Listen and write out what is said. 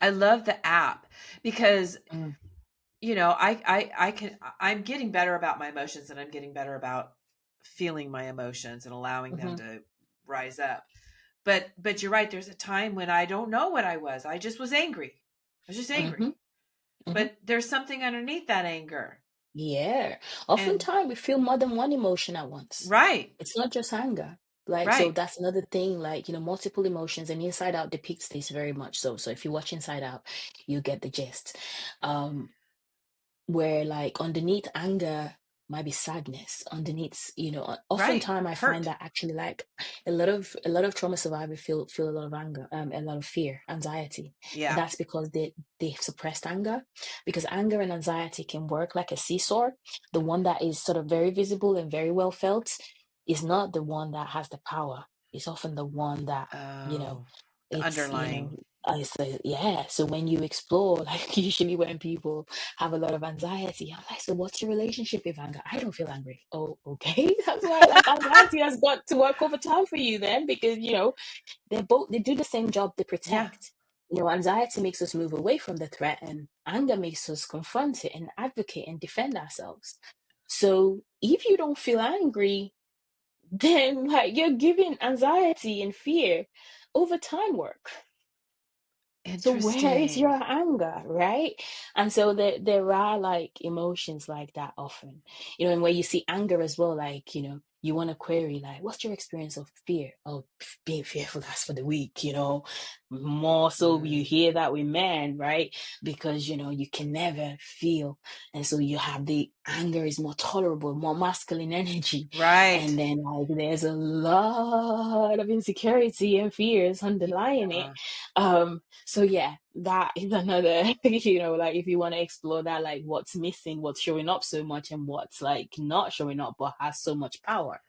I love the app because Mm, I'm getting better about my emotions, and I'm getting better about feeling my emotions and allowing them mhm, to rise up. But you're right, there's a time when I don't know what I was. I just was angry. I was just mhm, angry. mhm. But there's something underneath that anger. Yeah. And Oftentimes we feel more than one emotion at once. right. It's not just anger. Like, so Right. that's another thing, like, multiple emotions, and Inside Out depicts this very much so. So if you watch Inside Out, you get the gist. Um, where like underneath anger might be sadness underneath, Right. oftentimes I find Hurt. that actually like a lot of trauma survivors feel a lot of anger, a lot of fear, anxiety, and Yeah. that's because they've suppressed anger, because anger and anxiety can work like a seesaw. The one that is sort of very visible and very well felt is not the one that has the power. It's often the one that, you know Oh, the it's underlying. I say, yeah. So when you explore, like usually when people have a lot of anxiety, I'm like, so what's your relationship with anger? I don't feel angry. Oh, okay. That's why like anxiety has got to work overtime for you then, because they do the same job, they Yeah. protect. Anxiety makes us move away from the threat, and anger makes us confront it and advocate and defend ourselves. So if you don't feel angry, then like you're giving anxiety and fear overtime work. So where is your Interesting. anger, right? And so there are like emotions like that often, and where you see anger as well, like, you want to query, like, what's your experience of fear? Oh, being fearful, that's for the weak, more so you Mm, hear that with men, right? Because, you can never feel. And so you have the anger is more tolerable, more masculine energy. And right. then like there's a lot of insecurity and fears underlying it. Yeah. So yeah, that is another, like if you want to explore that, like what's missing, what's showing up so much, and what's like not showing up but has so much power.